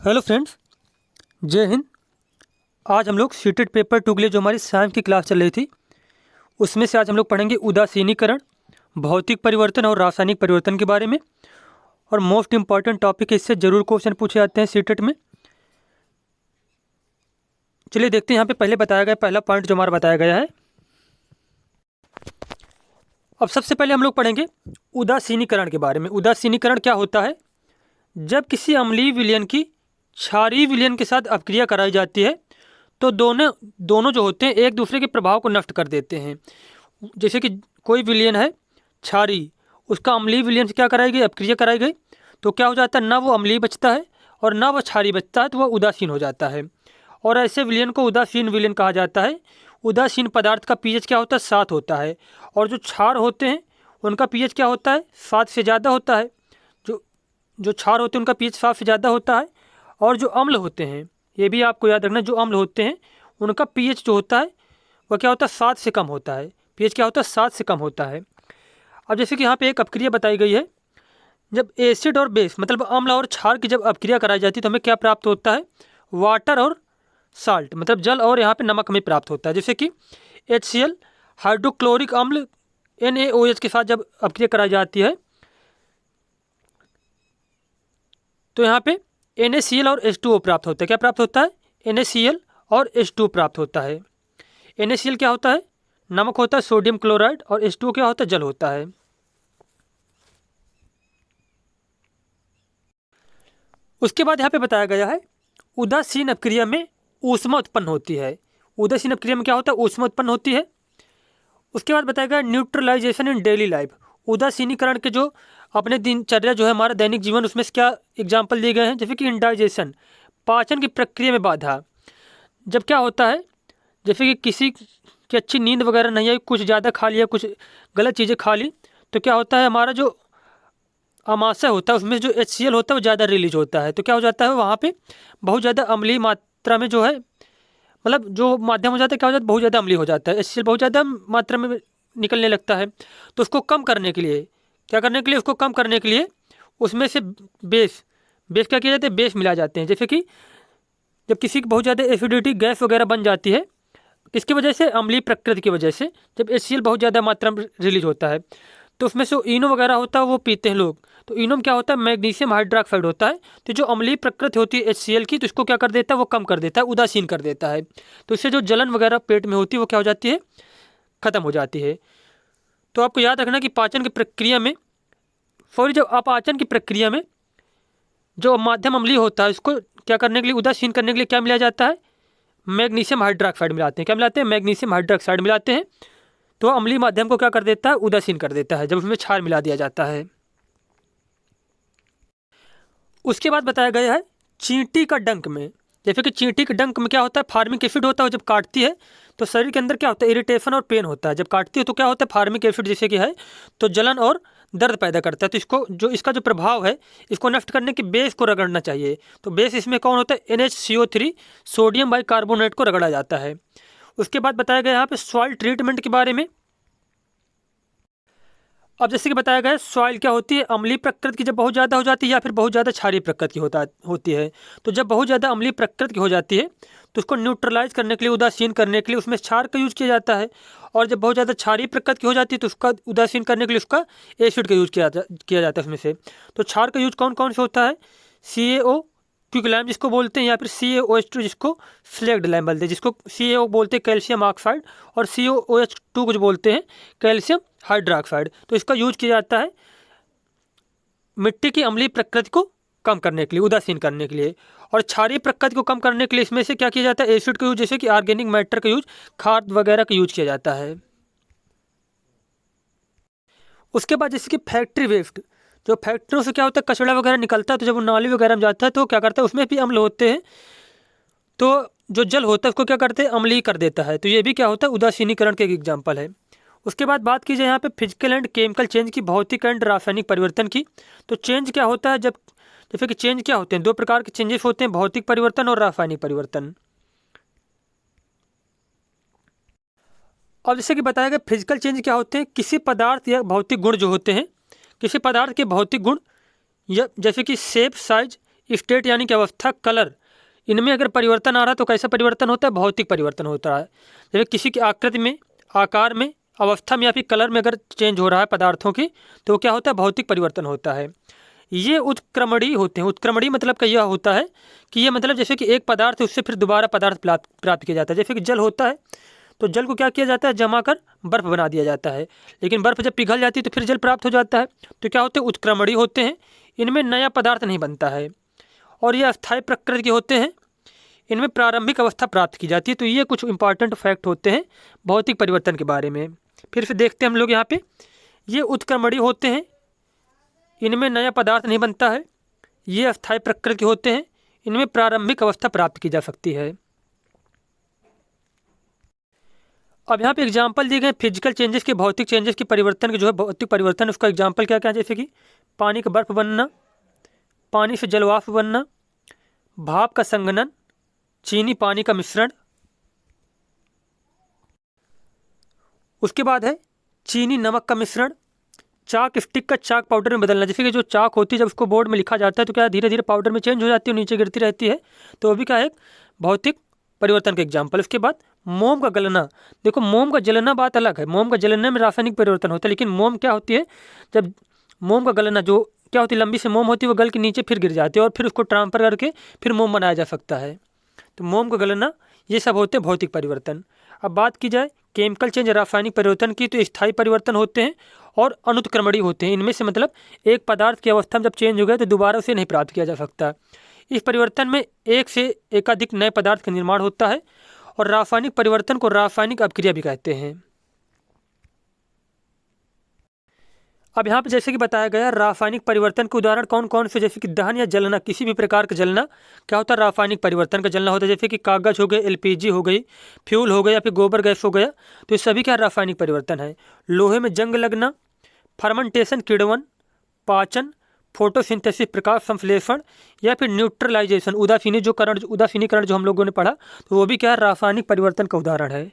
Hello friends, जय हिंद। आज हम लोग सीटेड पेपर 2 के लिए जो हमारी साइंस की क्लास चल रही थी उसमें से आज हम लोग पढ़ेंगे उदासीनीकरण, भौतिक परिवर्तन और रासायनिक परिवर्तन के बारे में। और मोस्ट इम्पॉर्टेंट टॉपिक है, इससे जरूर क्वेश्चन पूछे जाते हैं सीटेड में। चलिए देखते हैं यहाँ पे पहले बताया गया पहला पॉइंट जो हमारा बताया गया है। अब सबसे पहले हम लोग पढ़ेंगे उदासीनीकरण के बारे में। उदासीनीकरण क्या होता है? जब किसी अम्लीय विलयन की क्षारीय विलयन के साथ अपक्रिया कराई जाती है तो दोनों दोनों जो होते हैं एक दूसरे के प्रभाव को नष्ट कर देते हैं। जैसे कि कोई विलयन है क्षारीय, उसका अम्लीय विलयन से क्या कराई गई, अपक्रिया कराई गई, तो क्या हो जाता है, ना वो अम्लीय बचता है और ना वो क्षारीय बचता है, तो वह उदासीन हो जाता है। और ऐसे विलयन को उदासीन विलयन कहा जाता है। उदासीन पदार्थ का पीएच क्या होता है, 7 होता है। और जो क्षार होते हैं उनका पीएच क्या होता है, 7 से ज़्यादा होता है। जो जो क्षार होते हैं उनका पीएच 7 से ज़्यादा होता है। और जो अम्ल होते हैं, ये भी आपको याद रखना, जो अम्ल होते हैं उनका पीएच जो होता है वह क्या होता है, 7 से कम होता है। पीएच क्या होता है, 7 से कम होता है। अब जैसे कि यहाँ पे एक अपक्रिया बताई गई है, जब एसिड और बेस मतलब अम्ल और क्षार की जब अपक्रिया कराई जाती है तो हमें क्या प्राप्त होता है, वाटर और साल्ट मतलब जल और यहाँ पे नमक हमें प्राप्त होता है। जैसे कि HCl हाइड्रोक्लोरिक अम्ल NaOH के साथ जब अपक्रिया कराई जाती है तो यहाँ पे NaCl और H2O प्राप्त होता है। क्या प्राप्त होता है, NaCl और H2O प्राप्त होता है। NaCl क्या होता है, नमक होता है, सोडियम क्लोराइड, और H2O क्या होता है, जल होता है। उसके बाद यहाँ पे बताया गया है उदासीन अपक्रिया में ऊष्मा उत्पन्न होती है। उदासीन अपक्रिया में क्या होता है, ऊष्मा उत्पन्न होती है। उसके बाद बताया गया न्यूट्रलाइजेशन इन डेली लाइफ। उदासीनीकरण के जो अपने दिनचर्या जो है हमारा दैनिक जीवन, उसमें से क्या एग्जाम्पल दिए गए हैं, जैसे कि इंडाइजेशन पाचन की प्रक्रिया में बाधा। जब क्या होता है, जैसे कि किसी की अच्छी नींद वगैरह नहीं आई, कुछ ज़्यादा खा लिया, कुछ गलत चीज़ें खा ली, तो क्या होता है, हमारा जो अमाशय होता है उसमें जो HCl होता है वो ज़्यादा रिलीज होता है। तो क्या हो जाता है, वहाँ पे बहुत ज़्यादा अम्लीय मात्रा में जो है, मतलब जो माध्यम हो जाता है क्या हो जाता है, बहुत ज़्यादा अम्लीय हो जाता है। HCl बहुत ज़्यादा मात्रा में निकलने लगता है। तो उसको कम करने के लिए क्या करने के लिए, उसको कम करने के लिए उसमें से बेस बेस क्या किया जाता है, बेस मिला जाते हैं। जैसे कि जब किसी की बहुत ज़्यादा एसिडिटी गैस वगैरह बन जाती है, किसकी वजह से, अम्लीय प्रकृति की वजह से, जब HCl बहुत ज़्यादा मात्रा में रिलीज होता है तो उसमें से इनो वगैरह होता है वो पीते हैं लोग। तो इनो में क्या होता है, मैग्नीशियम हाइड्रोक्साइड होता है। तो जो अम्लीय प्रकृति होती है HCl की, तो इसको क्या कर देता है, वो कम कर देता है, उदासीन कर देता है। तो इससे जो जलन वगैरह पेट में होती है वो क्या हो जाती है, खत्म हो जाती है। तो आपको याद रखना कि पाचन की प्रक्रिया में, सॉरी, जब अपाचन की प्रक्रिया में जो माध्यम अम्लीय होता है उसको क्या करने के लिए, उदासीन करने के लिए क्या मिलाया जाता है, मैग्नीशियम हाइड्रोक्साइड मिलाते हैं। क्या मिलाते हैं, मैग्नीशियम हाइड्रोक्साइड मिलाते हैं। तो अम्लीय माध्यम को क्या कर देता है, उदासीन कर देता है, जब उसमें क्षार मिला दिया जाता है। उसके बाद बताया गया है चींटी का डंक में। जैसे कि चींटी के डंक में क्या होता है, फार्मिक एसिड होता है। जब काटती है तो शरीर के अंदर क्या होता है, इरिटेशन और पेन होता है। जब काटती है तो क्या होता है, फार्मिक एसिड जैसे कि है तो जलन और दर्द पैदा करता है। तो इसको जो इसका जो प्रभाव है, इसको नष्ट करने के बेस को रगड़ना चाहिए। तो बेस इसमें कौन होता है, NaCO3 सोडियम बाइकार्बोनेट को रगड़ा जाता है। उसके बाद बताया गया यहाँ पे सॉइल ट्रीटमेंट के बारे में। अब जैसे कि बताया गया है, सॉइल क्या होती है, अम्लीय प्रकृति की जब बहुत ज़्यादा हो जाती है या फिर बहुत ज़्यादा क्षारीय प्रकृति की होती है। तो जब बहुत ज़्यादा अम्लीय प्रकृति की हो जाती है तो उसको न्यूट्रलाइज करने के लिए, उदासीन करने के लिए उसमें क्षार का यूज किया जाता है। और जब बहुत ज़्यादा क्षारीय प्रकृति की हो जाती है तो उसका उदासीन करने के लिए उसका एसिड का यूज किया जाता है उसमें से। तो क्षार का यूज कौन कौन से होता है, CaO क्विकलैम जिसको बोलते हैं, या फिर CaOH2 जिसको स्लेक्ड लैम बोलते हैं, जिसको CaO बोलते हैं कैल्शियम ऑक्साइड, और CaOH2 को जो बोलते हैं कैल्शियम हाइड्रोक्साइड। तो इसका यूज किया जाता है मिट्टी की अम्लीय प्रकृति को कम करने के लिए, उदासीन करने के लिए। और क्षारीय प्रकृति को कम करने के लिए इसमें से क्या किया जाता है, एसिड का यूज, जैसे कि ऑर्गेनिक मैटर का यूज, खाद वगैरह का यूज किया जाता है। उसके बाद जैसे कि फैक्ट्री वेस्ट, जो फैक्ट्रियों से क्या होता है, कचरा वगैरह निकलता है, तो जब वो नाली वगैरह में जाता है तो क्या करता है, उसमें भी अम्ल होते हैं। तो जो जल होता है उसको क्या करते हैं, अम्लीय कर देता है। तो ये भी क्या होता है, उदासीनीकरण के एक एग्जाम्पल है। उसके बाद बात की जाए यहाँ पे फिजिकल एंड केमिकल चेंज की, भौतिक एंड रासायनिक परिवर्तन की। तो चेंज क्या होता है, जब जैसे कि चेंज क्या होते हैं, 2 प्रकार के चेंजेस होते हैं, भौतिक परिवर्तन और रासायनिक परिवर्तन। और जैसे कि बताया गया फिजिकल चेंज क्या होते हैं, किसी पदार्थ या भौतिक गुण जो होते हैं, किसी पदार्थ के भौतिक गुण या जैसे कि शेप, साइज स्टेट यानी कि अवस्था, कलर, इनमें अगर परिवर्तन आ रहा है तो कैसा परिवर्तन होता है? भौतिक परिवर्तन होता है। जैसे किसी की आकृति में, आकार में, अवस्था में या फिर कलर में अगर चेंज हो रहा है पदार्थों की, तो वो क्या होता है? भौतिक परिवर्तन होता है। ये उत्क्रमणीय होते हैं। उत्क्रमणीय मतलब का यह होता है कि ये मतलब जैसे कि एक पदार्थ है उससे फिर दोबारा पदार्थ प्राप्त किया जाता है। जैसे कि जल होता है तो जल को क्या किया जाता है? जमा कर बर्फ बना दिया जाता है। लेकिन बर्फ जब पिघल जाती है तो फिर जल प्राप्त हो जाता है। तो क्या होते हैं? उत्क्रमणीय होते हैं। इनमें नया पदार्थ नहीं बनता है और ये अस्थायी प्रकृति के होते हैं। इनमें प्रारंभिक अवस्था प्राप्त की जाती है। तो ये कुछ इंपॉर्टेंट फैक्ट होते हैं भौतिक परिवर्तन के बारे में। फिर से देखते हैं हम लोग यहाँ पे, ये उत्क्रमणीय होते हैं, इनमें नया पदार्थ नहीं बनता है, ये अस्थायी प्रकृति के होते हैं, इनमें प्रारंभिक अवस्था प्राप्त की जा सकती है। अब यहाँ पे एग्जाम्पल दिए गए फिजिकल चेंजेस के, भौतिक चेंजेस की परिवर्तन के, जो है भौतिक परिवर्तन, उसका एग्जाम्पल क्या क्या है? जैसे कि पानी का बर्फ बनना, पानी से जलवाष्प बनना, भाप का संघनन, चीनी पानी का मिश्रण। उसके बाद है चीनी नमक का मिश्रण, चाक स्टिक का चाक पाउडर में बदलना। जैसे कि जो चाक होती है जब उसको बोर्ड में लिखा जाता है तो क्या धीरे धीरे पाउडर में चेंज हो जाती है, नीचे गिरती रहती है, तो वो भी क्या है? भौतिक परिवर्तन का एग्जाम्पल। उसके बाद मोम का गलना। देखो मोम का जलना बात अलग है, मोम का जलने में रासायनिक परिवर्तन होता है, लेकिन मोम क्या होती है? जब मोम का गलना, जो क्या होती है, लंबी से मोम होती है, वो गल के नीचे फिर गिर जाती है और फिर उसको ट्रांसफर करके फिर मोम बनाया जा सकता है। तो मोम का गलना, ये सब होते हैं भौतिक परिवर्तन। अब बात की जाए केमिकल चेंज, रासायनिक परिवर्तन की, तो स्थायी परिवर्तन होते हैं और अनुत्क्रमणीय होते हैं। इनमें से मतलब एक पदार्थ की अवस्था में जब चेंज हो गया तो दोबारा उसे नहीं प्राप्त किया जा सकता। इस परिवर्तन में एक से एकाधिक नए पदार्थ का निर्माण होता है और रासायनिक परिवर्तन को रासायनिक अपक्रिया भी कहते हैं। अब यहाँ पे जैसे कि बताया गया रासायनिक परिवर्तन के उदाहरण कौन कौन से? जैसे कि दहन या जलना, किसी भी प्रकार का जलना क्या होता है? रासायनिक परिवर्तन का जलना होता है। जैसे कि कागज हो गए, एलपीजी हो गई, फ्यूल हो गया या फिर गोबर गैस हो गया, तो ये सभी क्या रासायनिक परिवर्तन है। लोहे में जंग लगना, फर्मेंटेशन, किण्वन, पाचन, फोटोसिंथेसिस प्रकाश संश्लेषण, या फिर न्यूट्रलाइजेशन, उदासीनीकरण जो हम लोगों ने पढ़ा, तो वो भी क्या है? रासायनिक परिवर्तन का उदाहरण है।